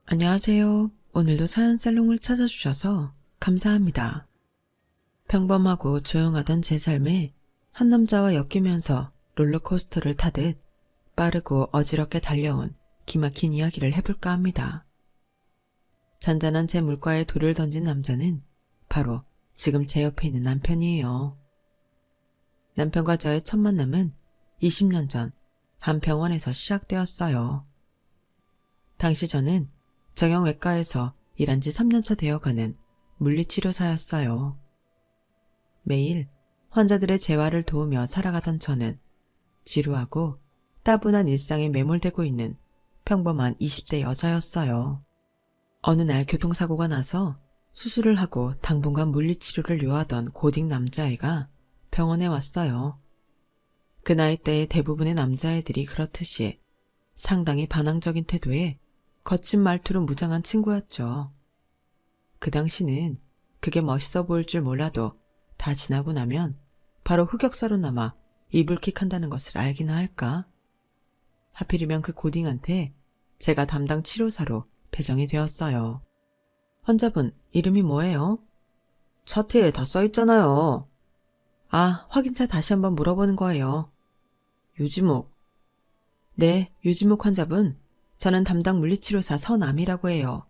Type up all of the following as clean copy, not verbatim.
안녕하세요. 오늘도 사연 살롱을 찾아주셔서 감사합니다. 평범하고 조용하던 제 삶에 한 남자와 엮이면서 롤러코스터를 타듯 빠르고 어지럽게 달려온 기막힌 이야기를 해볼까 합니다. 잔잔한 제 물가에 돌을 던진 남자는 바로 지금 제 옆에 있는 남편이에요. 남편과 저의 첫 만남은 20년 전 한 병원에서 시작되었어요. 당시 저는 정형외과에서 일한 지 3년차 되어가는 물리치료사였어요. 매일 환자들의 재활을 도우며 살아가던 저는 지루하고 따분한 일상에 매몰되고 있는 평범한 20대 여자였어요. 어느 날 교통사고가 나서 수술을 하고 당분간 물리치료를 요하던 고딩 남자애가 병원에 왔어요. 그 나이대의 대부분의 남자애들이 그렇듯이 상당히 반항적인 태도에 거친 말투로 무장한 친구였죠. 그 당시는 그게 멋있어 보일 줄 몰라도 다 지나고 나면 바로 흑역사로 남아 이불킥한다는 것을 알기나 할까? 하필이면 그 고딩한테 제가 담당 치료사로 배정이 되었어요. 환자분 이름이 뭐예요? 차트에 다 써있잖아요. 아, 확인차 다시 한번 물어보는 거예요. 유지목. 네, 유지목 환자분. 저는 담당 물리치료사 서남이라고 해요.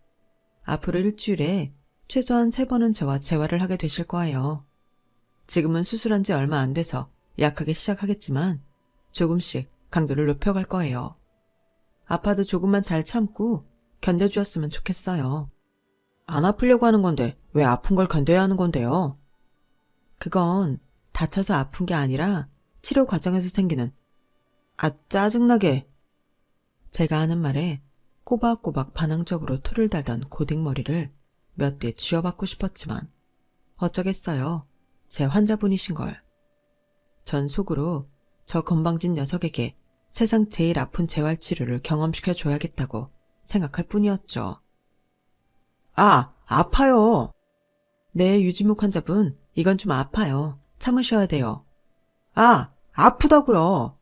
앞으로 일주일에 최소한 3번은 저와 재활을 하게 되실 거예요. 지금은 수술한 지 얼마 안 돼서 약하게 시작하겠지만 조금씩 강도를 높여갈 거예요. 아파도 조금만 잘 참고 견뎌주었으면 좋겠어요. 안 아프려고 하는 건데 왜 아픈 걸 견뎌야 하는 건데요? 그건 다쳐서 아픈 게 아니라 치료 과정에서 생기는 짜증나게. 제가 하는 말에 꼬박꼬박 반항적으로 토를 달던 고딩머리를 몇 대 쥐어받고 싶었지만 어쩌겠어요. 제 환자분이신걸. 전 속으로 저 건방진 녀석에게 세상 제일 아픈 재활치료를 경험시켜줘야겠다고 생각할 뿐이었죠. 아, 아파요. 네, 유지목 환자분, 이건 좀 아파요. 참으셔야 돼요. 아, 아프다고요.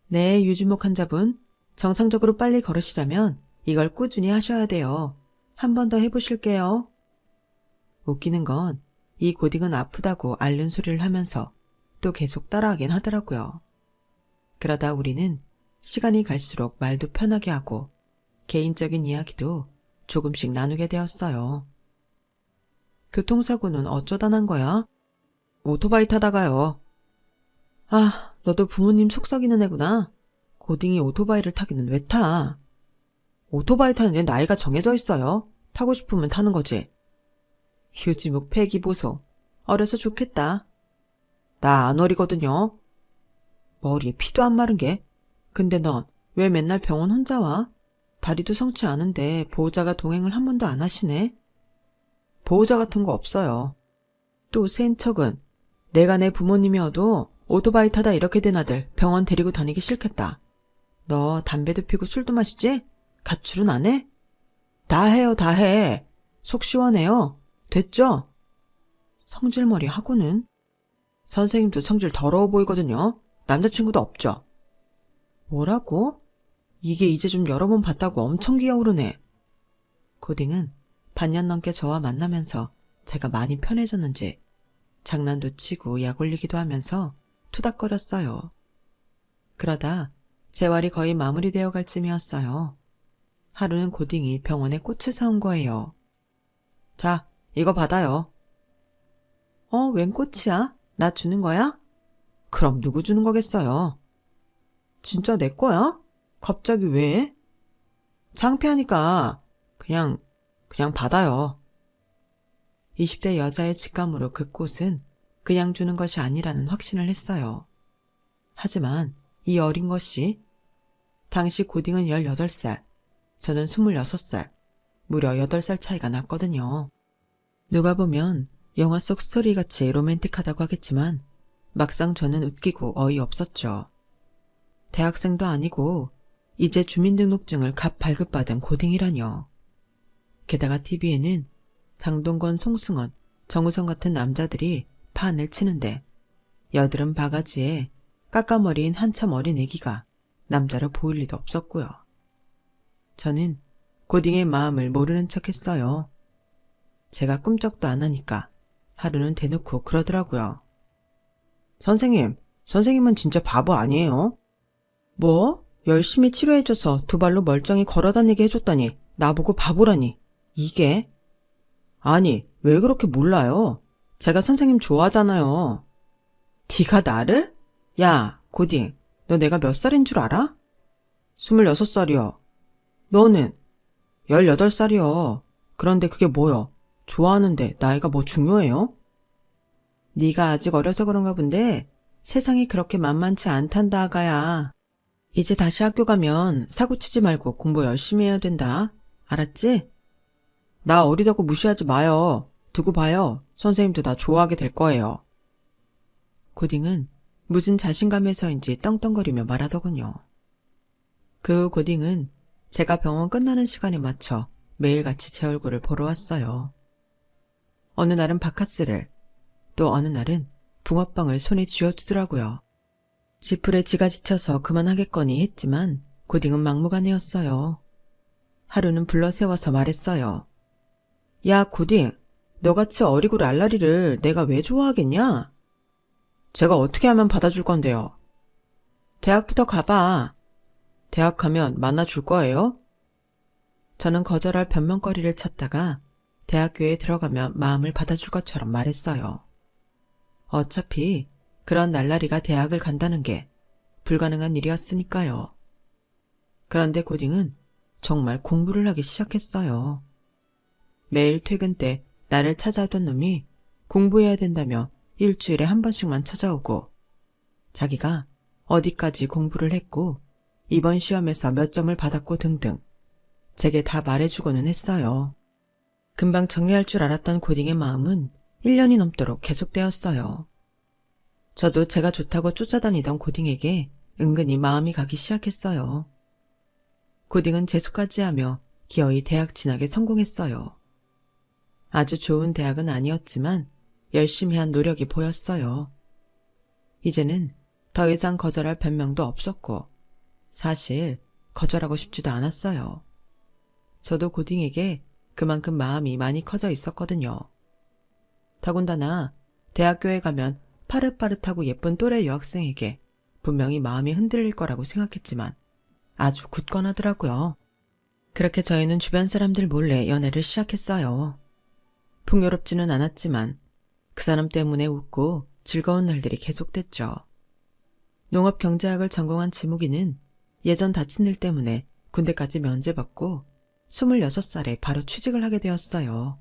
네, 유지목 환자분, 정상적으로 빨리 걸으시려면 이걸 꾸준히 하셔야 돼요. 한 번 더 해보실게요. 웃기는 건 이 고딩은 아프다고 앓는 소리를 하면서 또 계속 따라하긴 하더라고요. 그러다 우리는 시간이 갈수록 말도 편하게 하고 개인적인 이야기도 조금씩 나누게 되었어요. 교통사고는 어쩌다 난 거야? 오토바이 타다가요. 아, 너도 부모님 속썩이는 애구나. 고딩이 오토바이를 타기는 왜 타? 오토바이 타는 애 나이가 정해져 있어요. 타고 싶으면 타는 거지. 휴지목 폐기보소. 어려서 좋겠다. 나 안 어리거든요. 머리에 피도 안 마른 게. 근데 넌 왜 맨날 병원 혼자 와? 다리도 성치 않은데 보호자가 동행을 한 번도 안 하시네? 보호자 같은 거 없어요. 또 센 척은 내가 내 부모님이어도 오토바이 타다 이렇게 된 아들 병원 데리고 다니기 싫겠다. 너 담배도 피고 술도 마시지? 가출은 안 해? 다 해요, 다 해. 속 시원해요. 됐죠? 성질머리 하고는. 선생님도 성질 더러워 보이거든요. 남자친구도 없죠? 뭐라고? 이게 이제 좀 여러 번 봤다고 엄청 기어오르네. 고딩은 반년 넘게 저와 만나면서 제가 많이 편해졌는지 장난도 치고 약 올리기도 하면서 투닥거렸어요. 그러다 재활이 거의 마무리되어 갈 쯤이었어요. 하루는 고딩이 병원에 꽃을 사온 거예요. 자, 이거 받아요. 웬 꽃이야? 나 주는 거야? 그럼 누구 주는 거겠어요? 진짜 내 거야? 갑자기 왜? 창피하니까 그냥 받아요. 20대 여자의 직감으로 그 꽃은 그냥 주는 것이 아니라는 확신을 했어요. 하지만 이 어린 것이 당시 고딩은 18살, 저는 26살, 무려 8살 차이가 났거든요. 누가 보면 영화 속 스토리같이 로맨틱하다고 하겠지만 막상 저는 웃기고 어이없었죠. 대학생도 아니고 이제 주민등록증을 갓 발급받은 고딩이라뇨. 게다가 TV에는 장동건, 송승헌, 정우성 같은 남자들이 판을 치는데 여드름 바가지에 까까머리인 한참 어린 애기가 남자로 보일 리도 없었고요. 저는 고딩의 마음을 모르는 척했어요. 제가 꿈쩍도 안 하니까 하루는 대놓고 그러더라고요. 선생님은 진짜 바보 아니에요? 뭐? 열심히 치료해줘서 두 발로 멀쩡히 걸어다니게 해줬더니 나보고 바보라니. 이게? 아니, 왜 그렇게 몰라요? 제가 선생님 좋아하잖아요. 네가 나를? 야, 고딩, 너 내가 몇 살인 줄 알아? 26살이요. 너는? 18살이요. 그런데 그게 뭐여? 좋아하는데 나이가 뭐 중요해요? 네가 아직 어려서 그런가 본데 세상이 그렇게 만만치 않단다, 아가야. 이제 다시 학교 가면 사고치지 말고 공부 열심히 해야 된다. 알았지? 나 어리다고 무시하지 마요. 두고 봐요. 선생님도 나 좋아하게 될 거예요. 고딩은 무슨 자신감에서인지 떵떵거리며 말하더군요. 그 후 고딩은 제가 병원 끝나는 시간에 맞춰 매일같이 제 얼굴을 보러 왔어요. 어느 날은 바카스를, 또 어느 날은 붕어빵을 손에 쥐어주더라고요. 지풀에 지가 지쳐서 그만하겠거니 했지만 고딩은 막무가내였어요. 하루는 불러 세워서 말했어요. 야, 고딩, 너같이 어리고 랄라리를 내가 왜 좋아하겠냐? 제가 어떻게 하면 받아줄 건데요? 대학부터 가봐. 대학 가면 만나줄 거예요? 저는 거절할 변명거리를 찾다가 대학교에 들어가면 마음을 받아줄 것처럼 말했어요. 어차피 그런 날라리가 대학을 간다는 게 불가능한 일이었으니까요. 그런데 고딩은 정말 공부를 하기 시작했어요. 매일 퇴근 때 나를 찾아오던 놈이 공부해야 된다며 일주일에 한 번씩만 찾아오고 자기가 어디까지 공부를 했고 이번 시험에서 몇 점을 받았고 등등 제게 다 말해주고는 했어요. 금방 정리할 줄 알았던 고딩의 마음은 1년이 넘도록 계속되었어요. 저도 제가 좋다고 쫓아다니던 고딩에게 은근히 마음이 가기 시작했어요. 고딩은 재수까지 하며 기어이 대학 진학에 성공했어요. 아주 좋은 대학은 아니었지만 열심히 한 노력이 보였어요. 이제는 더 이상 거절할 변명도 없었고 사실 거절하고 싶지도 않았어요. 저도 고딩에게 그만큼 마음이 많이 커져 있었거든요. 더군다나 대학교에 가면 파릇파릇하고 예쁜 또래 여학생에게 분명히 마음이 흔들릴 거라고 생각했지만 아주 굳건하더라고요. 그렇게 저희는 주변 사람들 몰래 연애를 시작했어요. 풍요롭지는 않았지만 그 사람 때문에 웃고 즐거운 날들이 계속됐죠. 농업경제학을 전공한 지무기는 예전 다친 일 때문에 군대까지 면제받고 26살에 바로 취직을 하게 되었어요.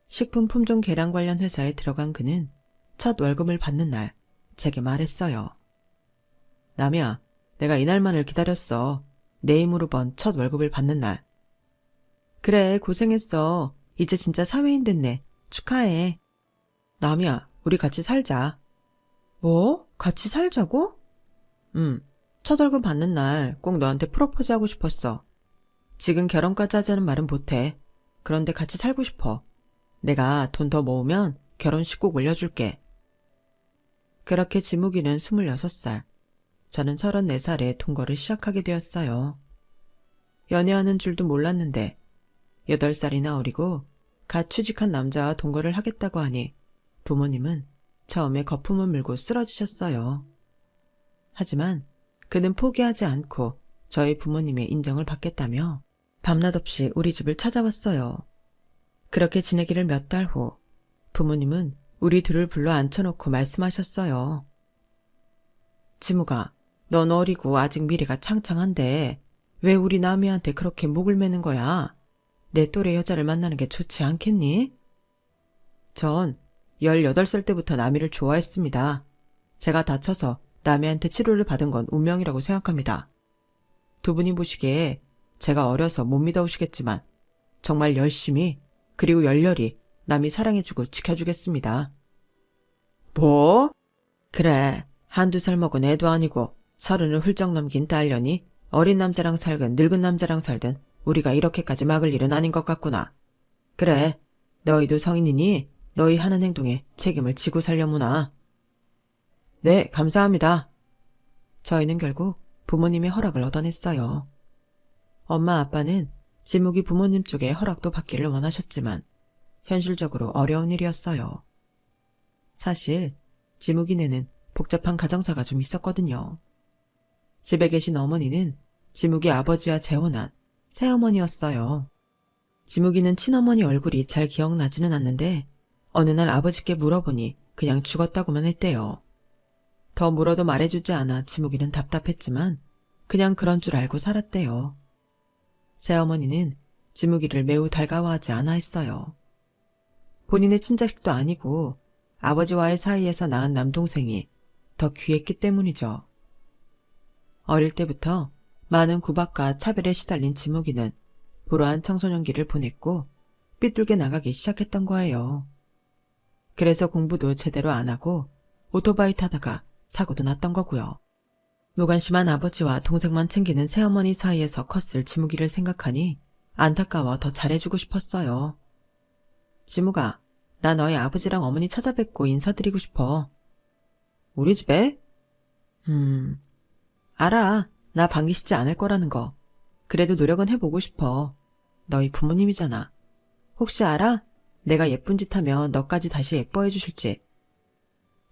식품 품종 개량 관련 회사에 들어간 그는 첫 월급을 받는 날 제게 말했어요. 남이야, 내가 이날만을 기다렸어. 내 힘으로 번 첫 월급을 받는 날. 그래, 고생했어. 이제 진짜 사회인 됐네. 축하해. 남이야, 우리 같이 살자. 뭐? 같이 살자고? 첫 월급 받는 날 꼭 너한테 프로포즈 하고 싶었어. 지금 결혼까지 하자는 말은 못해. 그런데 같이 살고 싶어. 내가 돈 더 모으면 결혼식 꼭 올려줄게. 그렇게 지무기는 26살, 저는 34살에 동거를 시작하게 되었어요. 연애하는 줄도 몰랐는데 8살이나 어리고 갓 취직한 남자와 동거를 하겠다고 하니 부모님은 처음에 거품을 물고 쓰러지셨어요. 하지만 그는 포기하지 않고 저희 부모님의 인정을 받겠다며 밤낮 없이 우리 집을 찾아왔어요. 그렇게 지내기를 몇 달 후 부모님은 우리 둘을 불러 앉혀놓고 말씀하셨어요. 지무가, 넌 어리고 아직 미래가 창창한데 왜 우리 남이한테 그렇게 목을 매는 거야? 내 또래 여자를 만나는 게 좋지 않겠니? 전 18살 때부터 남이를 좋아했습니다. 제가 다쳐서 남이한테 치료를 받은 건 운명이라고 생각합니다. 두 분이 보시기에 제가 어려서 못 믿어오시겠지만 정말 열심히 그리고 열렬히 남이 사랑해주고 지켜주겠습니다. 뭐? 그래, 한두 살 먹은 애도 아니고 30을 훌쩍 넘긴 딸년이 어린 남자랑 살든 늙은 남자랑 살든 우리가 이렇게까지 막을 일은 아닌 것 같구나. 그래, 너희도 성인이니 너희 하는 행동에 책임을 지고 살려무나. 네, 감사합니다. 저희는 결국 부모님의 허락을 얻어냈어요. 엄마 아빠는 지묵이 부모님 쪽에 허락도 받기를 원하셨지만 현실적으로 어려운 일이었어요. 사실 지묵이네는 복잡한 가정사가 좀 있었거든요. 집에 계신 어머니는 지묵이 아버지와 재혼한 새어머니였어요. 지묵이는 친어머니 얼굴이 잘 기억나지는 않는데 어느 날 아버지께 물어보니 그냥 죽었다고만 했대요. 더 물어도 말해주지 않아 지묵이는 답답했지만 그냥 그런 줄 알고 살았대요. 새어머니는 지묵이를 매우 달가워하지 않아 했어요. 본인의 친자식도 아니고 아버지와의 사이에서 낳은 남동생이 더 귀했기 때문이죠. 어릴 때부터 많은 구박과 차별에 시달린 지묵이는 불우한 청소년기를 보냈고 삐뚤게 나가기 시작했던 거예요. 그래서 공부도 제대로 안 하고 오토바이 타다가 사고도 났던 거고요. 무관심한 아버지와 동생만 챙기는 새어머니 사이에서 컸을 지묵이를 생각하니 안타까워 더 잘해주고 싶었어요. 지묵아, 나 너희 아버지랑 어머니 찾아뵙고 인사드리고 싶어. 우리 집에? 알아. 나 반기시지 않을 거라는 거. 그래도 노력은 해보고 싶어. 너희 부모님이잖아. 혹시 알아? 내가 예쁜 짓 하면 너까지 다시 예뻐해 주실지.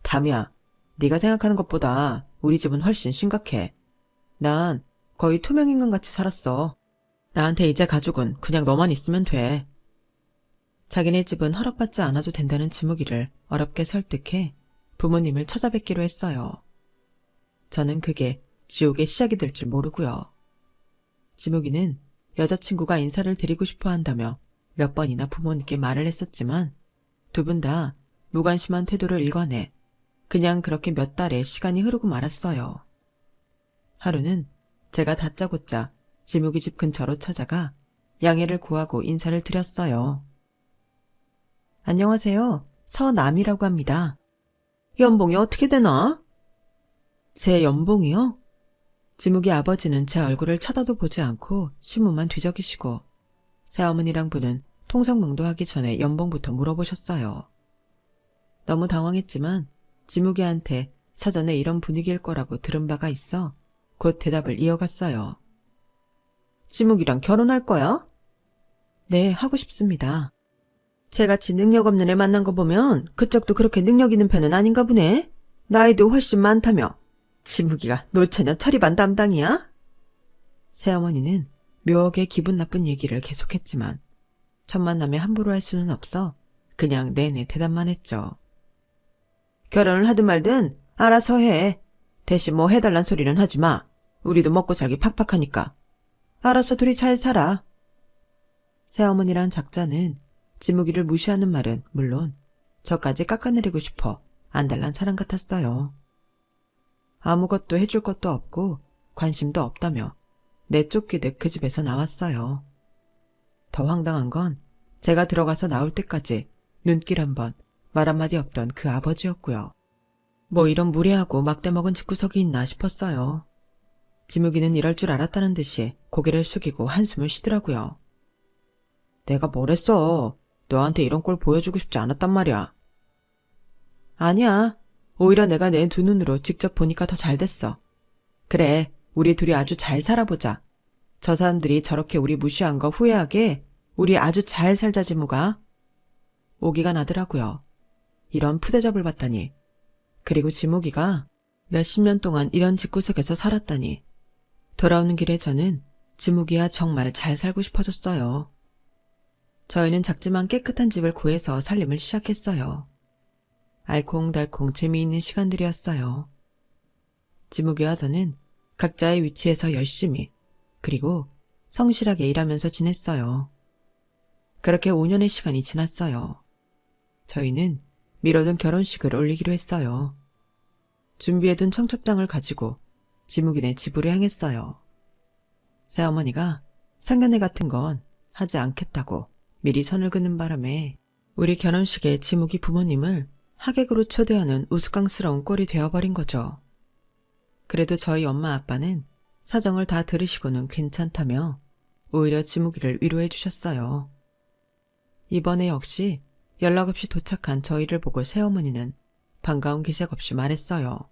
담이야, 네가 생각하는 것보다 우리 집은 훨씬 심각해. 난 거의 투명인간같이 살았어. 나한테 이제 가족은 그냥 너만 있으면 돼. 자기네 집은 허락받지 않아도 된다는 지묵이를 어렵게 설득해 부모님을 찾아뵙기로 했어요. 저는 그게 지옥의 시작이 될 줄 모르고요. 지묵이는 여자친구가 인사를 드리고 싶어 한다며 몇 번이나 부모님께 말을 했었지만 두 분 다 무관심한 태도를 일관해 그냥 그렇게 몇 달의 시간이 흐르고 말았어요. 하루는 제가 다짜고짜 지묵이 집 근처로 찾아가 양해를 구하고 인사를 드렸어요. 안녕하세요. 서남이라고 합니다. 연봉이 어떻게 되나? 제 연봉이요? 지묵이 아버지는 제 얼굴을 쳐다도 보지 않고 신문만 뒤적이시고 새어머니랑 부는 통성명도 하기 전에 연봉부터 물어보셨어요. 너무 당황했지만 지묵이한테 사전에 이런 분위기일 거라고 들은 바가 있어 곧 대답을 이어갔어요. 지묵이랑 결혼할 거야? 네, 하고 싶습니다. 쟤같이 능력 없는 애 만난 거 보면 그쪽도 그렇게 능력 있는 편은 아닌가 보네. 나이도 훨씬 많다며. 지묵이가 노처녀 처리반 담당이야? 새어머니는 묘하게 기분 나쁜 얘기를 계속했지만 첫 만남에 함부로 할 수는 없어 그냥 내내 대답만 했죠. 결혼을 하든 말든 알아서 해. 대신 뭐 해달란 소리는 하지 마. 우리도 먹고 살기 팍팍하니까. 알아서 둘이 잘 살아. 새어머니란 작자는 지묵이를 무시하는 말은 물론 저까지 깎아내리고 싶어 안달난 사람 같았어요. 아무것도 해줄 것도 없고 관심도 없다며 내쫓기듯 그 집에서 나왔어요. 더 황당한 건 제가 들어가서 나올 때까지 눈길 한번 말 한마디 없던 그 아버지였고요. 뭐 이런 무례하고 막대먹은 집구석이 있나 싶었어요. 지묵이는 이럴 줄 알았다는 듯이 고개를 숙이고 한숨을 쉬더라고요. 내가 뭘 했어. 너한테 이런 꼴 보여주고 싶지 않았단 말이야. 아니야. 오히려 내가 내 두 눈으로 직접 보니까 더 잘 됐어. 그래, 우리 둘이 아주 잘 살아보자. 저 사람들이 저렇게 우리 무시한 거 후회하게 우리 아주 잘 살자 지묵아. 오기가 나더라고요. 이런 푸대접을 받다니. 그리고 지묵이가 몇십 년 동안 이런 집구석에서 살았다니. 돌아오는 길에 저는 지묵이와 정말 잘 살고 싶어졌어요. 저희는 작지만 깨끗한 집을 구해서 살림을 시작했어요. 알콩달콩 재미있는 시간들이었어요. 지묵이와 저는 각자의 위치에서 열심히 그리고 성실하게 일하면서 지냈어요. 그렇게 5년의 시간이 지났어요. 저희는 미뤄둔 결혼식을 올리기로 했어요. 준비해둔 청첩장을 가지고 지묵이네 집으로 향했어요. 새어머니가 상견례 같은 건 하지 않겠다고 미리 선을 그는 바람에 우리 결혼식에 지묵이 부모님을 하객으로 초대하는 우스꽝스러운 꼴이 되어버린 거죠. 그래도 저희 엄마 아빠는 사정을 다 들으시고는 괜찮다며 오히려 지묵이를 위로해 주셨어요. 이번에 역시 연락 없이 도착한 저희를 보고 새어머니는 반가운 기색 없이 말했어요.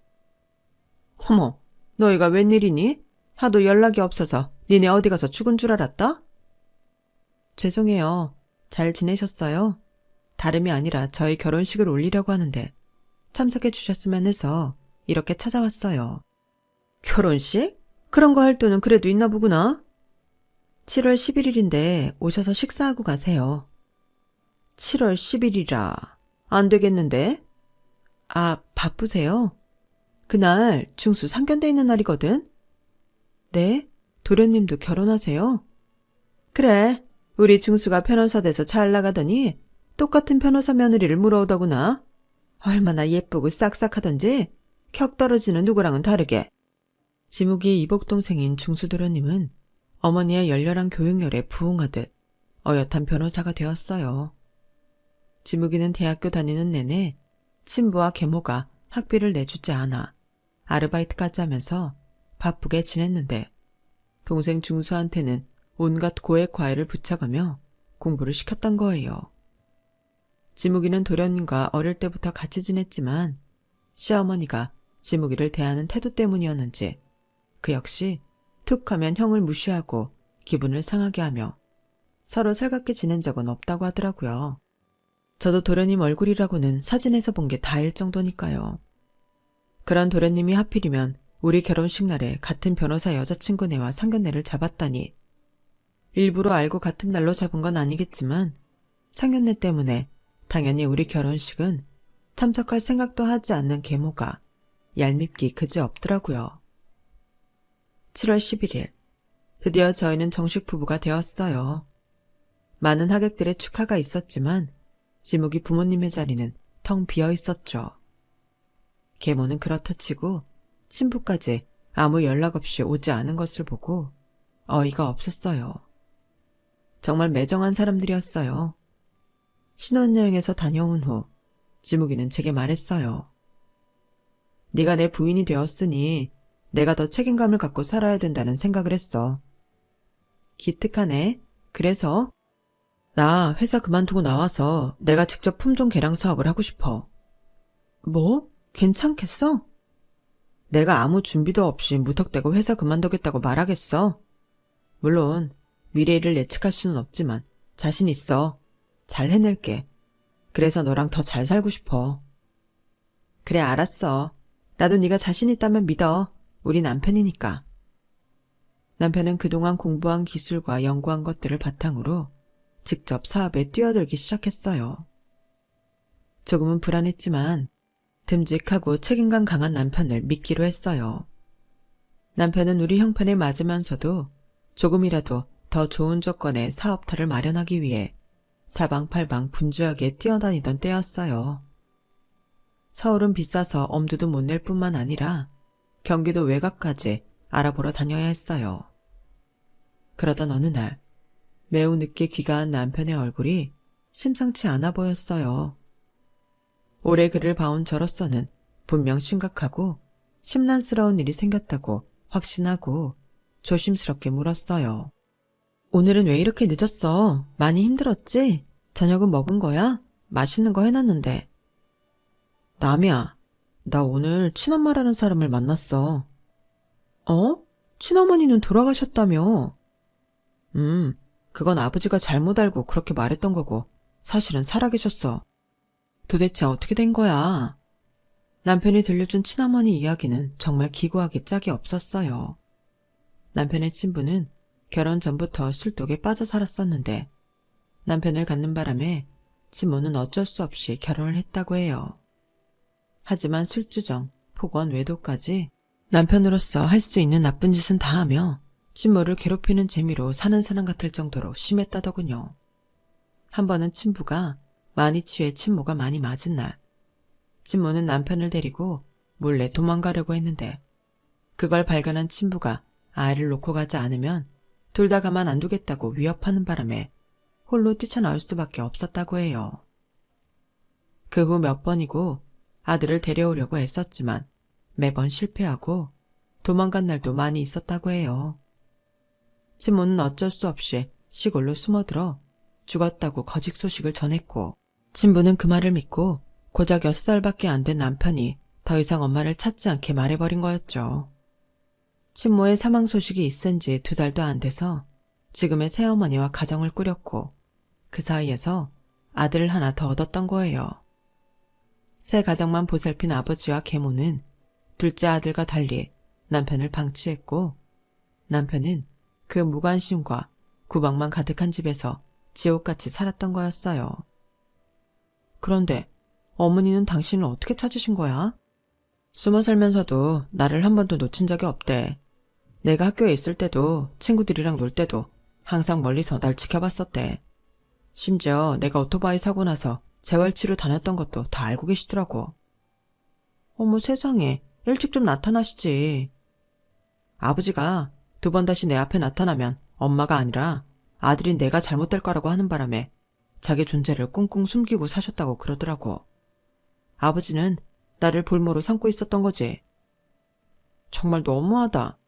어머, 너희가 웬일이니? 하도 연락이 없어서 니네 어디 가서 죽은 줄 알았다? 죄송해요. 잘 지내셨어요? 다름이 아니라 저희 결혼식을 올리려고 하는데 참석해 주셨으면 해서 이렇게 찾아왔어요. 결혼식? 그런 거 할 돈은 그래도 있나 보구나. 7월 11일인데 오셔서 식사하고 가세요. 7월 10일이라 안 되겠는데? 아, 바쁘세요? 그날 중수 상견례 있는 날이거든? 네? 도련님도 결혼하세요? 그래, 우리 중수가 변호사 돼서 잘 나가더니 똑같은 변호사 며느리를 물어오더구나. 얼마나 예쁘고 싹싹하던지 격 떨어지는 누구랑은 다르게. 지묵이의 이복동생인 중수도련님은 어머니의 열렬한 교육열에 부응하듯 어엿한 변호사가 되었어요. 지묵이는 대학교 다니는 내내 친부와 계모가 학비를 내주지 않아 아르바이트까지 하면서 바쁘게 지냈는데 동생 중수한테는 온갖 고액 과외를 붙여가며 공부를 시켰던 거예요. 지묵이는 도련님과 어릴 때부터 같이 지냈지만 시어머니가 지묵이를 대하는 태도 때문이었는지 그 역시 툭 하면 형을 무시하고 기분을 상하게 하며 서로 살갑게 지낸 적은 없다고 하더라고요. 저도 도련님 얼굴이라고는 사진에서 본 게 다일 정도니까요. 그런 도련님이 하필이면 우리 결혼식 날에 같은 변호사 여자친구네와 상견례를 잡았다니. 일부러 알고 같은 날로 잡은 건 아니겠지만 상견례 때문에 당연히 우리 결혼식은 참석할 생각도 하지 않는 계모가 얄밉기 그지없더라고요. 7월 11일, 드디어 저희는 정식 부부가 되었어요. 많은 하객들의 축하가 있었지만 지묵이 부모님의 자리는 텅 비어 있었죠. 계모는 그렇다 치고 친부까지 아무 연락 없이 오지 않은 것을 보고 어이가 없었어요. 정말 매정한 사람들이었어요. 신혼여행에서 다녀온 후 지묵이는 제게 말했어요. 네가 내 부인이 되었으니 내가 더 책임감을 갖고 살아야 된다는 생각을 했어. 기특하네. 그래서? 나 회사 그만두고 나와서 내가 직접 품종 개량 사업을 하고 싶어. 뭐? 괜찮겠어? 내가 아무 준비도 없이 무턱대고 회사 그만두겠다고 말하겠어? 물론 미래 일을 예측할 수는 없지만 자신 있어. 잘 해낼게. 그래서 너랑 더 잘 살고 싶어. 그래, 알았어. 나도 네가 자신 있다면 믿어. 우리 남편이니까. 남편은 그동안 공부한 기술과 연구한 것들을 바탕으로 직접 사업에 뛰어들기 시작했어요. 조금은 불안했지만 듬직하고 책임감 강한 남편을 믿기로 했어요. 남편은 우리 형편에 맞으면서도 조금이라도 더 좋은 조건의 사업터를 마련하기 위해 사방팔방 분주하게 뛰어다니던 때였어요. 서울은 비싸서 엄두도 못 낼 뿐만 아니라 경기도 외곽까지 알아보러 다녀야 했어요. 그러던 어느 날 매우 늦게 귀가한 남편의 얼굴이 심상치 않아 보였어요. 올해 그를 봐온 저로서는 분명 심각하고 심란스러운 일이 생겼다고 확신하고 조심스럽게 물었어요. 오늘은 왜 이렇게 늦었어? 많이 힘들었지? 저녁은 먹은 거야? 맛있는 거 해놨는데. 남이야, 나 오늘 친엄마라는 사람을 만났어. 어? 친어머니는 돌아가셨다며? 그건 아버지가 잘못 알고 그렇게 말했던 거고 사실은 살아계셨어. 도대체 어떻게 된 거야? 남편이 들려준 친어머니 이야기는 정말 기구하기 짝이 없었어요. 남편의 친부는 결혼 전부터 술독에 빠져 살았었는데 남편을 갖는 바람에 친모는 어쩔 수 없이 결혼을 했다고 해요. 하지만 술주정, 폭언, 외도까지 남편으로서 할 수 있는 나쁜 짓은 다 하며 친모를 괴롭히는 재미로 사는 사람 같을 정도로 심했다더군요. 한 번은 친부가 많이 취해 친모가 많이 맞은 날, 친모는 남편을 데리고 몰래 도망가려고 했는데 그걸 발견한 친부가 아이를 놓고 가지 않으면 둘 다 가만 안 두겠다고 위협하는 바람에 홀로 뛰쳐나올 수밖에 없었다고 해요. 그 후 몇 번이고 아들을 데려오려고 했었지만 매번 실패하고 도망간 날도 많이 있었다고 해요. 친모는 어쩔 수 없이 시골로 숨어들어 죽었다고 거짓 소식을 전했고 친부는 그 말을 믿고 고작 6살밖에 안 된 남편이 더 이상 엄마를 찾지 않게 말해버린 거였죠. 친모의 사망 소식이 있은 지 2달도 안 돼서 지금의 새어머니와 가정을 꾸렸고 그 사이에서 아들을 하나 더 얻었던 거예요. 새 가정만 보살핀 아버지와 계모는 둘째 아들과 달리 남편을 방치했고 남편은 그 무관심과 구박만 가득한 집에서 지옥같이 살았던 거였어요. 그런데 어머니는 당신을 어떻게 찾으신 거야? 숨어 살면서도 나를 한 번도 놓친 적이 없대. 내가 학교에 있을 때도 친구들이랑 놀 때도 항상 멀리서 날 지켜봤었대. 심지어 내가 오토바이 사고 나서 재활치료 다녔던 것도 다 알고 계시더라고. 어머 세상에, 일찍 좀 나타나시지. 아버지가 2번 다시 내 앞에 나타나면 엄마가 아니라 아들인 내가 잘못될 거라고 하는 바람에 자기 존재를 꽁꽁 숨기고 사셨다고 그러더라고. 아버지는 나를 볼모로 삼고 있었던 거지. 정말 너무하다.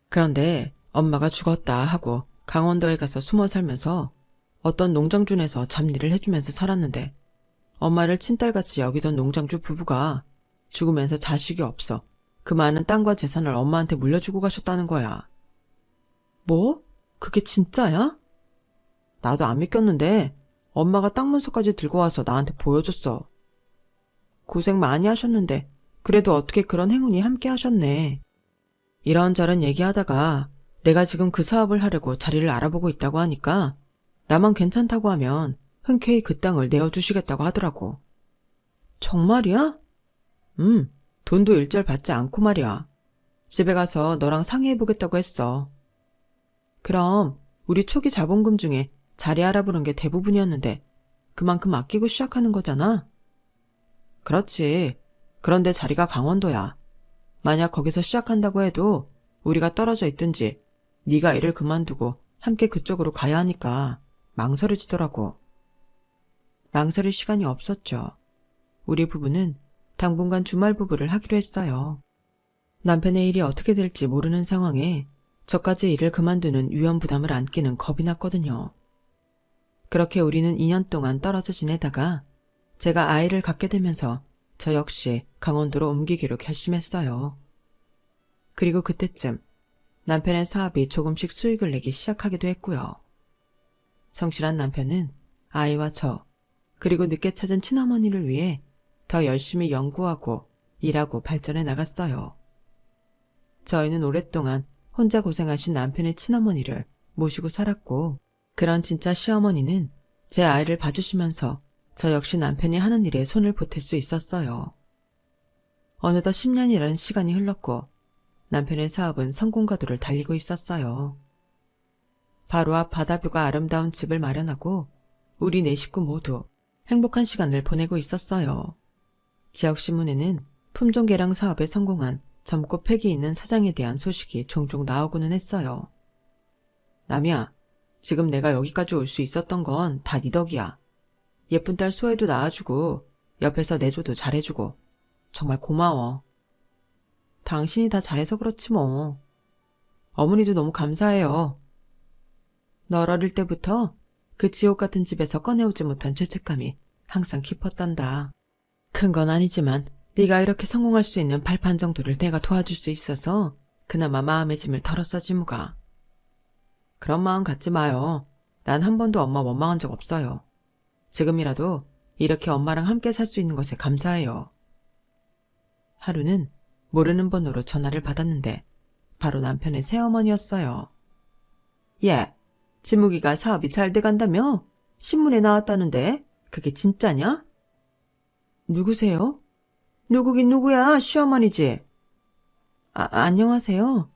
그런데 엄마가 죽었다 하고 강원도에 가서 숨어 살면서 어떤 농장주에서 잡일을 해주면서 살았는데 엄마를 친딸같이 여기던 농장주 부부가 죽으면서 자식이 없어 그 많은 땅과 재산을 엄마한테 물려주고 가셨다는 거야. 뭐? 그게 진짜야? 나도 안 믿겼는데 엄마가 땅 문서까지 들고 와서 나한테 보여줬어. 고생 많이 하셨는데 그래도 어떻게 그런 행운이 함께 하셨네. 이런저런 얘기하다가 내가 지금 그 사업을 하려고 자리를 알아보고 있다고 하니까 나만 괜찮다고 하면 흔쾌히 그 땅을 내어주시겠다고 하더라고. 정말이야? 돈도 일절 받지 않고 말이야. 집에 가서 너랑 상의해보겠다고 했어. 그럼 우리 초기 자본금 중에 자리 알아보는 게 대부분이었는데 그만큼 아끼고 시작하는 거잖아? 그렇지. 그런데 자리가 강원도야. 만약 거기서 시작한다고 해도 우리가 떨어져 있든지 네가 일을 그만두고 함께 그쪽으로 가야 하니까 망설여지더라고. 망설일 시간이 없었죠. 우리 부부는 당분간 주말 부부를 하기로 했어요. 남편의 일이 어떻게 될지 모르는 상황에 저까지 일을 그만두는 위험 부담을 안기는 겁이 났거든요. 그렇게 우리는 2년 동안 떨어져 지내다가 제가 아이를 갖게 되면서 저 역시 강원도로 옮기기로 결심했어요. 그리고 그때쯤 남편의 사업이 조금씩 수익을 내기 시작하기도 했고요. 성실한 남편은 아이와 저, 그리고 늦게 찾은 친어머니를 위해 더 열심히 연구하고 일하고 발전해 나갔어요. 저희는 오랫동안 혼자 고생하신 남편의 친어머니를 모시고 살았고 그런 진짜 시어머니는 제 아이를 봐주시면서 저 역시 남편이 하는 일에 손을 보탤 수 있었어요. 어느덧 10년이라는 시간이 흘렀고 남편의 사업은 성공가도를 달리고 있었어요. 바로 앞 바다뷰가 아름다운 집을 마련하고 우리 4식구 모두 행복한 시간을 보내고 있었어요. 지역신문에는 품종개량 사업에 성공한 젊고 패기 있는 사장에 대한 소식이 종종 나오고는 했어요. 남이야, 지금 내가 여기까지 올 수 있었던 건 다 네 덕이야. 예쁜 딸 소혜도 낳아주고 옆에서 내조도 잘해주고 정말 고마워. 당신이 다 잘해서 그렇지 뭐. 어머니도 너무 감사해요. 널 어릴 때부터 그 지옥 같은 집에서 꺼내오지 못한 죄책감이 항상 깊었단다. 큰 건 아니지만 네가 이렇게 성공할 수 있는 발판 정도를 내가 도와줄 수 있어서 그나마 마음의 짐을 덜었어 지무가. 그런 마음 갖지 마요. 난 한 번도 엄마 원망한 적 없어요. 지금이라도 이렇게 엄마랑 함께 살 수 있는 것에 감사해요. 하루는 모르는 번호로 전화를 받았는데 바로 남편의 새어머니였어요. 예, 지무기가 사업이 잘 돼간다며? 신문에 나왔다는데 그게 진짜냐? 누구세요? 누구긴 누구야, 시어머니지. 안녕하세요.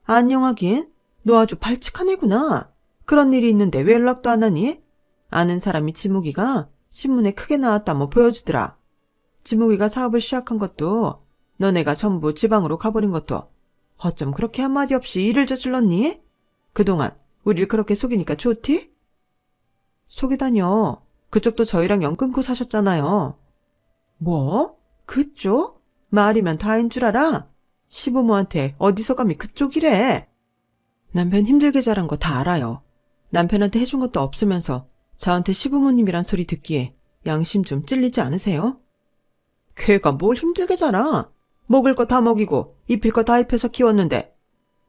안녕하긴? 너 아주 발칙한 애구나. 그런 일이 있는데 왜 연락도 안 하니? 아는 사람이 지무기가 신문에 크게 나왔다 뭐 보여주더라. 지무기가 사업을 시작한 것도 너네가 전부 지방으로 가버린 것도 어쩜 그렇게 한마디 없이 일을 저질렀니? 그동안 우릴 그렇게 속이니까 좋디? 속이다뇨. 그쪽도 저희랑 연 끊고 사셨잖아요. 뭐? 그쪽? 말이면 다인 줄 알아? 시부모한테 어디서 감히 그쪽이래. 남편 힘들게 자란 거 다 알아요. 남편한테 해준 것도 없으면서 저한테 시부모님이란 소리 듣기에 양심 좀 찔리지 않으세요? 걔가 뭘 힘들게 자라. 먹을 거 다 먹이고 입힐 거 다 입혀서 키웠는데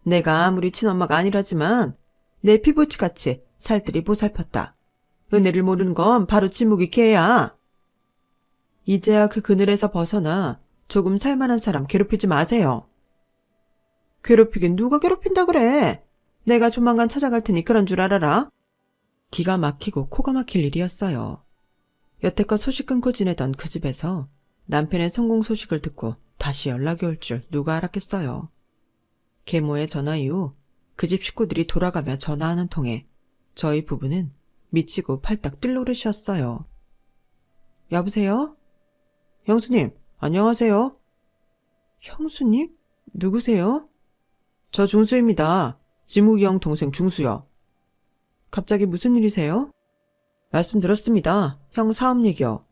내가 아무리 친엄마가 아니라지만 내 피부치같이 살들이 보살폈다. 은혜를 모르는 건 바로 침묵이 개야. 이제야 그 그늘에서 벗어나 조금 살만한 사람 괴롭히지 마세요. 괴롭히긴 누가 괴롭힌다 그래. 내가 조만간 찾아갈 테니 그런 줄 알아라. 기가 막히고 코가 막힐 일이었어요. 여태껏 소식 끊고 지내던 그 집에서 남편의 성공 소식을 듣고 다시 연락이 올 줄 누가 알았겠어요. 계모의 전화 이후 그 집 식구들이 돌아가며 전화하는 통에 저희 부부는 미치고 팔딱 뛸 노릇이었어요. 여보세요? 형수님, 안녕하세요. 형수님? 누구세요? 저 중수입니다. 지묵이 형 동생 중수요. 갑자기 무슨 일이세요? 말씀드렸습니다. 형 사업 얘기요.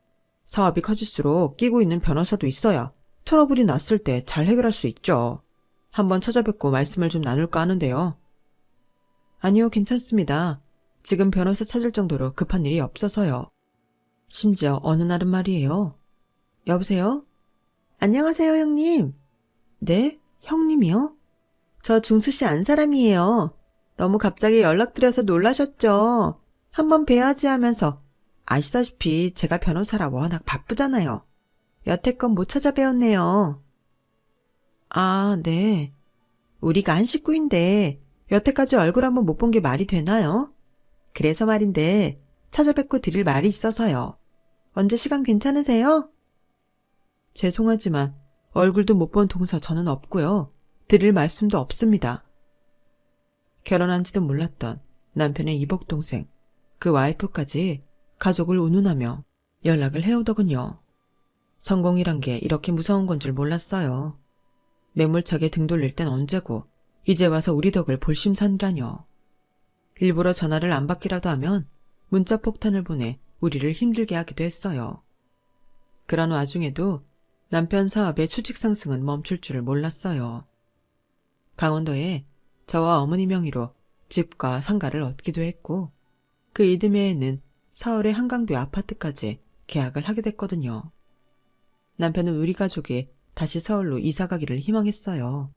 사업이 커질수록 끼고 있는 변호사도 있어야 트러블이 났을 때 잘 해결할 수 있죠. 한번 찾아뵙고 말씀을 좀 나눌까 하는데요. 아니요, 괜찮습니다. 지금 변호사 찾을 정도로 급한 일이 없어서요. 심지어 어느 날은 말이에요. 여보세요? 안녕하세요, 형님. 네? 형님이요? 저 중수씨 안 사람이에요. 너무 갑자기 연락드려서 놀라셨죠? 한번 뵈야지 하면서 아시다시피 제가 변호사라 워낙 바쁘잖아요. 여태껏 못 찾아뵈었네요. 아, 네. 우리가 한 식구인데 여태까지 얼굴 한번 못 본 게 말이 되나요? 그래서 말인데 찾아뵙고 드릴 말이 있어서요. 언제 시간 괜찮으세요? 죄송하지만 얼굴도 못 본 동서 저는 없고요. 드릴 말씀도 없습니다. 결혼한지도 몰랐던 남편의 이복동생, 그 와이프까지 가족을 운운하며 연락을 해오더군요. 성공이란 게 이렇게 무서운 건 줄 몰랐어요. 매몰차게 등 돌릴 땐 언제고 이제 와서 우리 덕을 볼심산이라뇨. 일부러 전화를 안 받기라도 하면 문자 폭탄을 보내 우리를 힘들게 하기도 했어요. 그런 와중에도 남편 사업의 추직 상승은 멈출 줄을 몰랐어요. 강원도에 저와 어머니 명의로 집과 상가를 얻기도 했고 그 이듬해에는 서울의 한강뷰 아파트까지 계약을 하게 됐거든요. 남편은 우리 가족이 다시 서울로 이사가기를 희망했어요.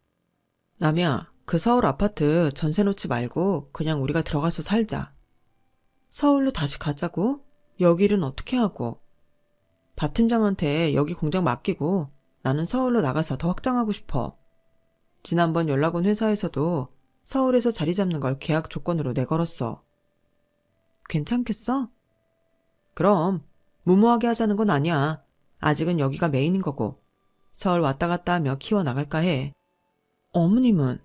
남이야, 그 서울 아파트 전세 놓지 말고 그냥 우리가 들어가서 살자. 서울로 다시 가자고? 여기 일은 어떻게 하고? 박 팀장한테 여기 공장 맡기고 나는 서울로 나가서 더 확장하고 싶어. 지난번 연락 온 회사에서도 서울에서 자리 잡는 걸 계약 조건으로 내걸었어. 괜찮겠어? 그럼 무모하게 하자는 건 아니야. 아직은 여기가 메인인 거고 서울 왔다 갔다 하며 키워나갈까 해. 어머님은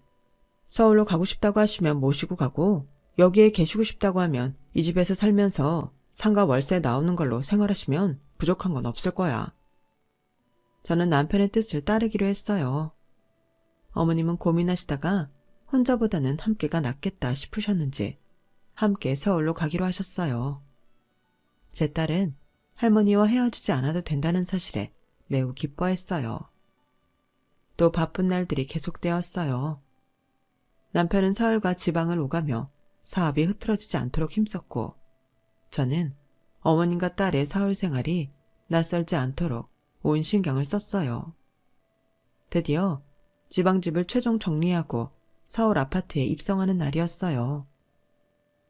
서울로 가고 싶다고 하시면 모시고 가고 여기에 계시고 싶다고 하면 이 집에서 살면서 상가 월세 나오는 걸로 생활하시면 부족한 건 없을 거야. 저는 남편의 뜻을 따르기로 했어요. 어머님은 고민하시다가 혼자보다는 함께가 낫겠다 싶으셨는지 함께 서울로 가기로 하셨어요. 제 딸은 할머니와 헤어지지 않아도 된다는 사실에 매우 기뻐했어요. 또 바쁜 날들이 계속되었어요. 남편은 서울과 지방을 오가며 사업이 흐트러지지 않도록 힘썼고 저는 어머님과 딸의 서울 생활이 낯설지 않도록 온 신경을 썼어요. 드디어 지방집을 최종 정리하고 서울 아파트에 입성하는 날이었어요.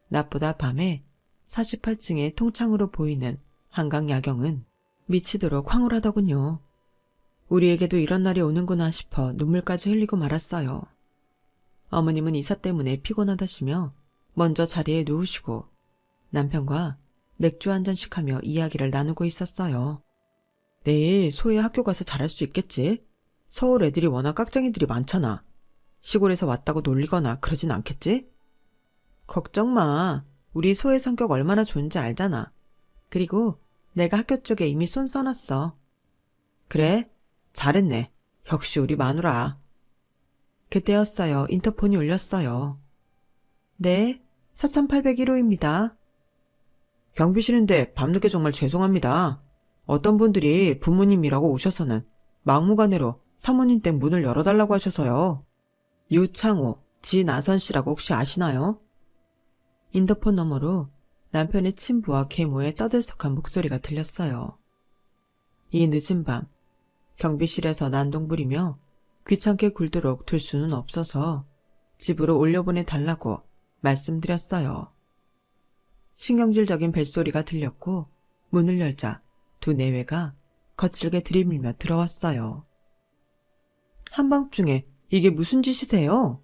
낮보다 밤에 48층의 통창으로 보이는 한강 야경은 미치도록 황홀하더군요. 우리에게도 이런 날이 오는구나 싶어 눈물까지 흘리고 말았어요. 어머님은 이사 때문에 피곤하다시며 먼저 자리에 누우시고 남편과 맥주 한 잔씩 하며 이야기를 나누고 있었어요. 내일 소희 학교 가서 잘할 수 있겠지? 서울 애들이 워낙 깍쟁이들이 많잖아. 시골에서 왔다고 놀리거나 그러진 않겠지? 걱정 마. 우리 소의 성격 얼마나 좋은지 알잖아. 그리고 내가 학교 쪽에 이미 손 써놨어. 그래? 잘했네. 역시 우리 마누라. 그때였어요. 인터폰이 울렸어요. 네, 4801호입니다. 경비실인데 밤늦게 정말 죄송합니다. 어떤 분들이 부모님이라고 오셔서는 막무가내로 사모님 댁 문을 열어달라고 하셔서요. 유창호, 지나선 씨라고 혹시 아시나요? 인터폰 너머로 남편의 친부와 계모의 떠들썩한 목소리가 들렸어요. 이 늦은 밤 경비실에서 난동 부리며 귀찮게 굴도록 둘 수는 없어서 집으로 올려보내달라고 말씀드렸어요. 신경질적인 벨소리가 들렸고 문을 열자 두 내외가 거칠게 들이밀며 들어왔어요. 한밤중에 이게 무슨 짓이세요?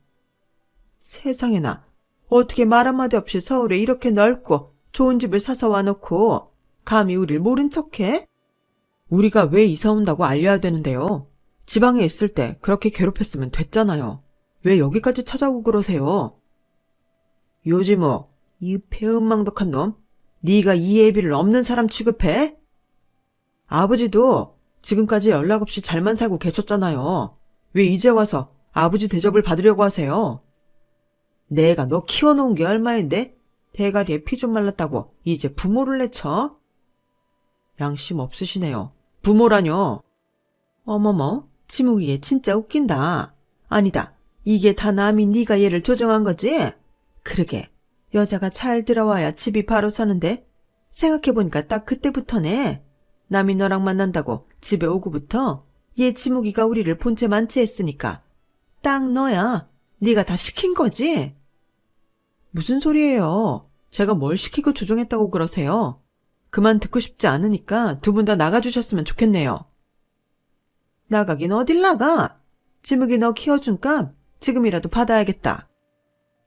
세상에나, 어떻게 말 한마디 없이 서울에 이렇게 넓고 좋은 집을 사서 와놓고 감히 우릴 모른 척해? 우리가 왜 이사 온다고 알려야 되는데요? 지방에 있을 때 그렇게 괴롭혔으면 됐잖아요. 왜 여기까지 찾아오고 그러세요? 요지모, 이 배은망덕한 놈, 네가 이 애비를 없는 사람 취급해? 아버지도 지금까지 연락 없이 잘만 살고 계셨잖아요. 왜 이제 와서 아버지 대접을 받으려고 하세요? 내가 너 키워놓은 게 얼마인데 대가리에 피 좀 말랐다고 이제 부모를 내쳐? 양심 없으시네요. 부모라뇨. 어머머, 지묵이얘 진짜 웃긴다. 아니다, 이게 다 남이 네가 얘를 조종한 거지? 그러게, 여자가 잘 들어와야 집이 바로 서는데 생각해보니까 딱 그때부터네. 남이 너랑 만난다고 집에 오고부터 얘 지묵이가 우리를 본체 만취했으니까 딱 너야. 네가 다 시킨 거지? 무슨 소리예요? 제가 뭘 시키고 조종했다고 그러세요? 그만 듣고 싶지 않으니까 두 분 다 나가주셨으면 좋겠네요. 나가긴 어딜 나가? 지묵이 너 키워준 값 지금이라도 받아야겠다.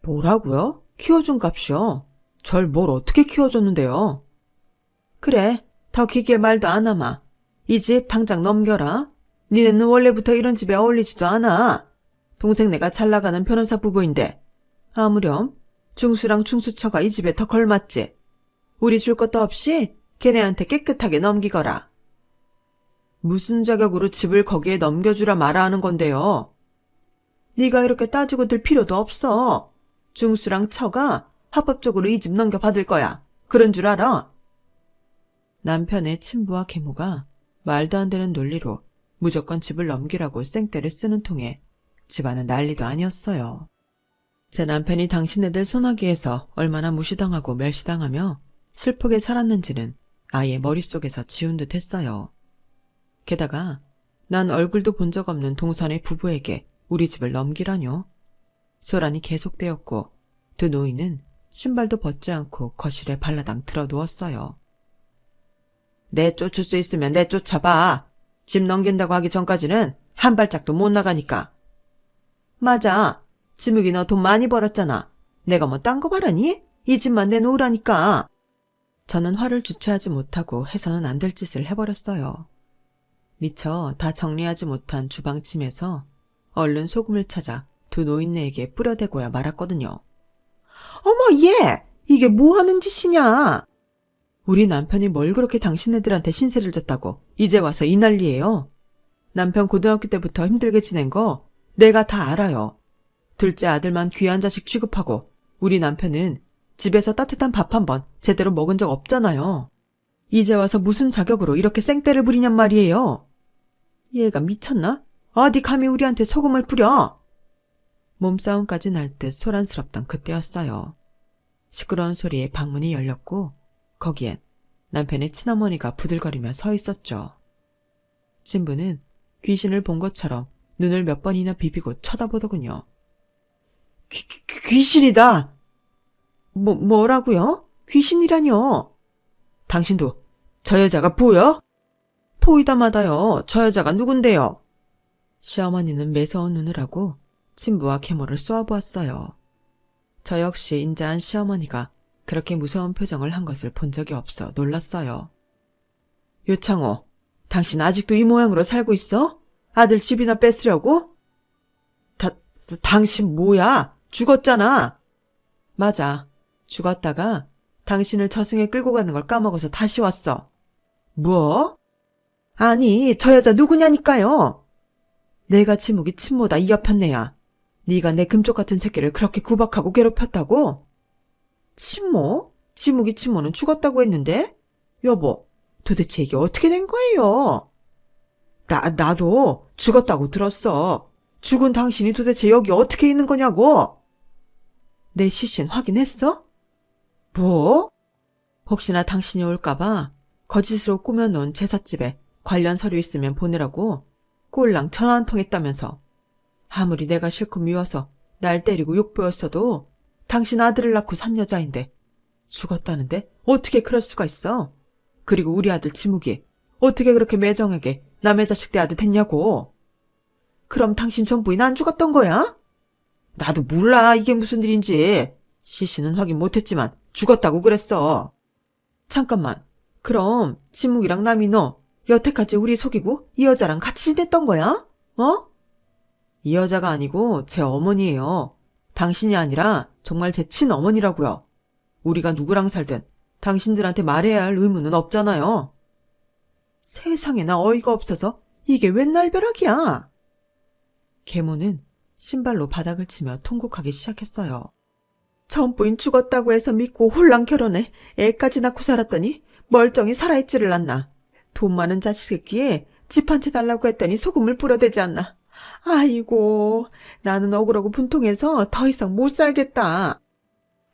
뭐라고요? 키워준 값이요? 절 뭘 어떻게 키워줬는데요? 그래, 더 길게 말도 안 하마. 이 집 당장 넘겨라. 니네는 원래부터 이런 집에 어울리지도 않아. 동생네가 잘나가는 변호사 부부인데 아무렴 중수랑 중수처가 이 집에 더 걸맞지. 우리 줄 것도 없이 걔네한테 깨끗하게 넘기거라. 무슨 자격으로 집을 거기에 넘겨주라 마라 하는 건데요. 네가 이렇게 따지고 들 필요도 없어. 중수랑 처가 합법적으로 이 집 넘겨받을 거야. 그런 줄 알아? 남편의 친부와 계모가 말도 안 되는 논리로 무조건 집을 넘기라고 생떼를 쓰는 통에 집안은 난리도 아니었어요. 제 남편이 당신네들 소나기에서 얼마나 무시당하고 멸시당하며 슬프게 살았는지는 아예 머릿속에서 지운 듯 했어요. 게다가 난 얼굴도 본 적 없는 동선의 부부에게 우리 집을 넘기라뇨. 소란이 계속되었고 두 노인은 신발도 벗지 않고 거실에 발라당 들어 누웠어요. 내쫓을 수 있으면 내쫓아봐. 집 넘긴다고 하기 전까지는 한 발짝도 못 나가니까. 맞아. 지묵이 너 돈 많이 벌었잖아. 내가 뭐 딴 거 바라니? 이 집만 내놓으라니까. 저는 화를 주체하지 못하고 해서는 안 될 짓을 해버렸어요. 미처 다 정리하지 못한 주방침에서 얼른 소금을 찾아 두 노인네에게 뿌려대고야 말았거든요. 어머 얘! 이게 뭐 하는 짓이냐? 우리 남편이 뭘 그렇게 당신네들한테 신세를 졌다고 이제 와서 이 난리예요. 남편 고등학교 때부터 힘들게 지낸 거 내가 다 알아요. 둘째 아들만 귀한 자식 취급하고 우리 남편은 집에서 따뜻한 밥 한 번 제대로 먹은 적 없잖아요. 이제 와서 무슨 자격으로 이렇게 생떼를 부리냔 말이에요. 얘가 미쳤나? 어디 감히 우리한테 소금을 뿌려? 몸싸움까지 날 듯 소란스럽던 그때였어요. 시끄러운 소리에 방문이 열렸고 거기엔 남편의 친어머니가 부들거리며 서 있었죠. 친부는 귀신을 본 것처럼 눈을 몇 번이나 비비고 쳐다보더군요. 귀신이다! 뭐라고요? 귀신이라뇨? 당신도 저 여자가 보여? 보이다 마다요. 저 여자가 누군데요? 시어머니는 매서운 눈을 하고 친부와 계모를 쏘아보았어요. 저 역시 인자한 시어머니가 그렇게 무서운 표정을 한 것을 본 적이 없어 놀랐어요. 요창호, 당신 아직도 이 모양으로 살고 있어? 아들 집이나 뺏으려고? 당신 뭐야? 죽었잖아. 맞아. 죽었다가 당신을 저승에 끌고 가는 걸 까먹어서 다시 왔어. 뭐? 아니, 저 여자 누구냐니까요. 내가 지묵이 친모다 이 여편네야. 네가 내 금쪽 같은 새끼를 그렇게 구박하고 괴롭혔다고? 친모? 지묵이 친모는 죽었다고 했는데? 여보, 도대체 이게 어떻게 된 거예요? 나도 죽었다고 들었어. 죽은 당신이 도대체 여기 어떻게 있는 거냐고? 내 시신 확인했어? 뭐? 혹시나 당신이 올까봐 거짓으로 꾸며놓은 제삿집에 관련 서류 있으면 보내라고 꼴랑 전화 한 통 했다면서. 아무리 내가 싫고 미워서 날 때리고 욕보였어도 당신 아들을 낳고 산 여자인데 죽었다는데 어떻게 그럴 수가 있어? 그리고 우리 아들 지묵이 어떻게 그렇게 매정하게 남의 자식 대 아들 됐냐고. 그럼 당신 전 부인 안 죽었던 거야? 나도 몰라 이게 무슨 일인지. 시신은 확인 못했지만 죽었다고 그랬어. 잠깐만. 그럼 지묵이랑 남이 너 여태까지 우리 속이고 이 여자랑 같이 지냈던 거야? 어? 이 여자가 아니고 제 어머니예요. 당신이 아니라 정말 제 친어머니라고요. 우리가 누구랑 살든 당신들한테 말해야 할 의무는 없잖아요. 세상에나 어이가 없어서 이게 웬 날벼락이야. 계모는 신발로 바닥을 치며 통곡하기 시작했어요. 전부인 죽었다고 해서 믿고 홀랑 결혼해 애까지 낳고 살았더니 멀쩡히 살아있지를 않나. 돈 많은 자식 새끼에 집 한 채 달라고 했더니 소금을 뿌려대지 않나. 아이고, 나는 억울하고 분통해서 더 이상 못 살겠다.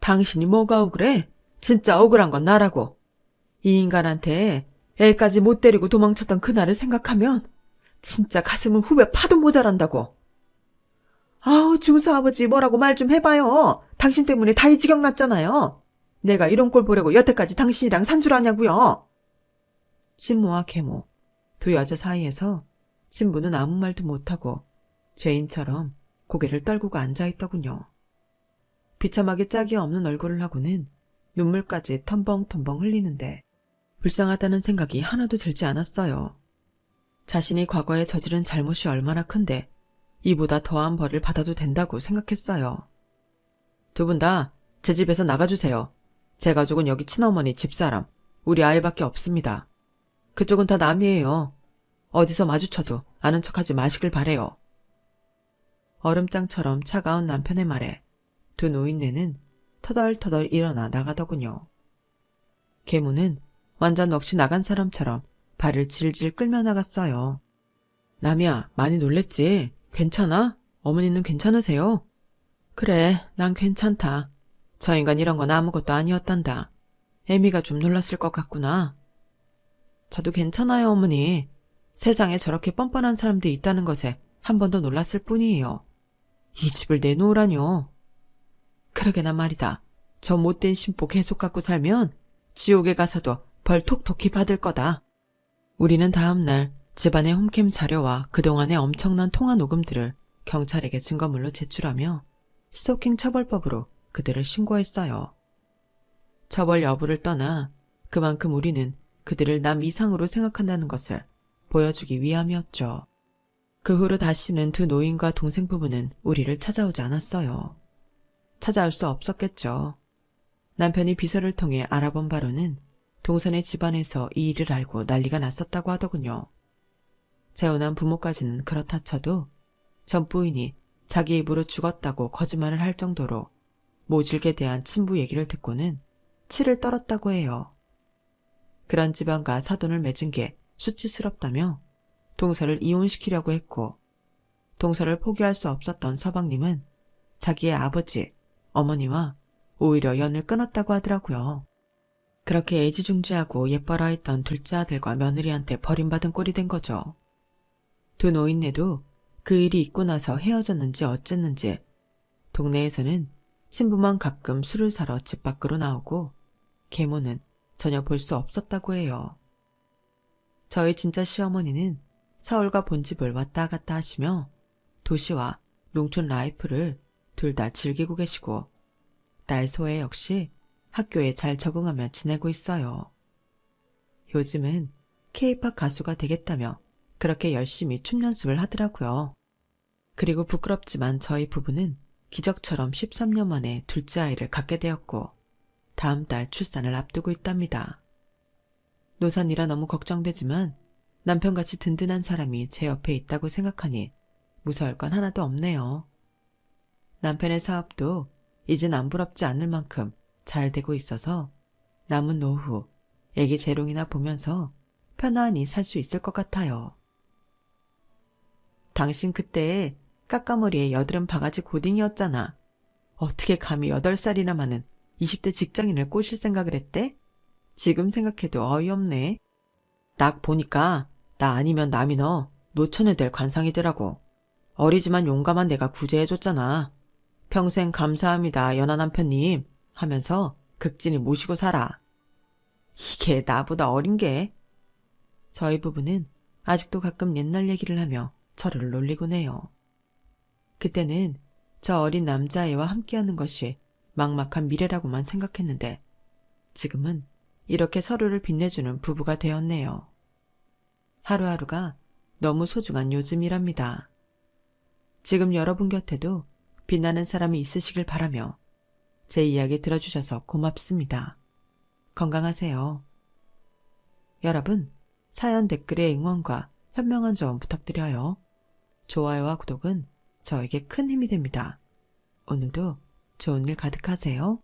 당신이 뭐가 억울해? 진짜 억울한 건 나라고. 이 인간한테 애까지 못 데리고 도망쳤던 그날을 생각하면 진짜 가슴을 후벼 파도 모자란다고. 아우, 중수아버지 뭐라고 말 좀 해봐요. 당신 때문에 다 이 지경 났잖아요. 내가 이런 꼴 보려고 여태까지 당신이랑 산 줄 아냐고요. 친모와 계모, 두 여자 사이에서 친부는 아무 말도 못하고 죄인처럼 고개를 떨구고 앉아있더군요. 비참하게 짝이 없는 얼굴을 하고는 눈물까지 텀벙텀벙 흘리는데 불쌍하다는 생각이 하나도 들지 않았어요. 자신이 과거에 저지른 잘못이 얼마나 큰데 이보다 더한 벌을 받아도 된다고 생각했어요. 두 분 다 제 집에서 나가주세요. 제 가족은 여기 친어머니 집사람, 우리 아이밖에 없습니다. 그쪽은 다 남이에요. 어디서 마주쳐도 아는 척하지 마시길 바래요. 얼음장처럼 차가운 남편의 말에 두 노인네는 터덜터덜 일어나 나가더군요. 계모는 완전 넋이 나간 사람처럼 발을 질질 끌며 나갔어요. 남이야, 많이 놀랬지? 괜찮아? 어머니는 괜찮으세요? 그래, 난 괜찮다. 저 인간 이런 건 아무것도 아니었단다. 애미가 좀 놀랐을 것 같구나. 저도 괜찮아요, 어머니. 세상에 저렇게 뻔뻔한 사람들이 있다는 것에 한 번 더 놀랐을 뿐이에요. 이 집을 내놓으라뇨. 그러게나 말이다. 저 못된 심보 계속 갖고 살면 지옥에 가서도 벌 톡톡히 받을 거다. 우리는 다음날 집안의 홈캠 자료와 그동안의 엄청난 통화 녹음들을 경찰에게 증거물로 제출하며 스토킹 처벌법으로 그들을 신고했어요. 처벌 여부를 떠나 그만큼 우리는 그들을 남 이상으로 생각한다는 것을 보여주기 위함이었죠. 그 후로 다시는 두 노인과 동생 부부는 우리를 찾아오지 않았어요. 찾아올 수 없었겠죠. 남편이 비서를 통해 알아본 바로는 동선의 집안에서 이 일을 알고 난리가 났었다고 하더군요. 재혼한 부모까지는 그렇다 쳐도 전 부인이 자기 입으로 죽었다고 거짓말을 할 정도로 모질게 대한 친부 얘기를 듣고는 치를 떨었다고 해요. 그런 집안과 사돈을 맺은 게 수치스럽다며 동서를 이혼시키려고 했고 동서를 포기할 수 없었던 서방님은 자기의 아버지, 어머니와 오히려 연을 끊었다고 하더라고요. 그렇게 애지중지하고 예뻐라 했던 둘째 아들과 며느리한테 버림받은 꼴이 된 거죠. 두 노인네도 그 일이 있고 나서 헤어졌는지 어쨌는지 동네에서는 친부만 가끔 술을 사러 집 밖으로 나오고 계모는 전혀 볼 수 없었다고 해요. 저희 진짜 시어머니는 서울과 본집을 왔다 갔다 하시며 도시와 농촌 라이프를 둘 다 즐기고 계시고 딸 소혜 역시 학교에 잘 적응하며 지내고 있어요. 요즘은 K-팝 가수가 되겠다며 그렇게 열심히 춤 연습을 하더라고요. 그리고 부끄럽지만 저희 부부는 기적처럼 13년 만에 둘째 아이를 갖게 되었고 다음 달 출산을 앞두고 있답니다. 노산이라 너무 걱정되지만 남편같이 든든한 사람이 제 옆에 있다고 생각하니 무서울 건 하나도 없네요. 남편의 사업도 이젠 안 부럽지 않을 만큼 잘 되고 있어서 남은 노후 애기 재롱이나 보면서 편안히 살 수 있을 것 같아요. 당신 그때 까까머리에 여드름 바가지 고딩이었잖아. 어떻게 감히 8살이나 많은 20대 직장인을 꼬실 생각을 했대? 지금 생각해도 어이없네. 딱 보니까 나 아니면 남이 너 노처녀 될 관상이더라고. 어리지만 용감한 내가 구제해줬잖아. 평생 감사합니다, 연하 남편님 하면서 극진히 모시고 살아. 이게 나보다 어린 게. 저희 부부는 아직도 가끔 옛날 얘기를 하며 저를 놀리곤 해요. 그때는 저 어린 남자아이와 함께하는 것이 막막한 미래라고만 생각했는데 지금은 이렇게 서로를 빛내주는 부부가 되었네요. 하루하루가 너무 소중한 요즘이랍니다. 지금 여러분 곁에도 빛나는 사람이 있으시길 바라며 제 이야기 들어주셔서 고맙습니다. 건강하세요. 여러분, 사연 댓글의 응원과 현명한 조언 부탁드려요. 좋아요와 구독은 저에게 큰 힘이 됩니다. 오늘도 좋은 일 가득하세요.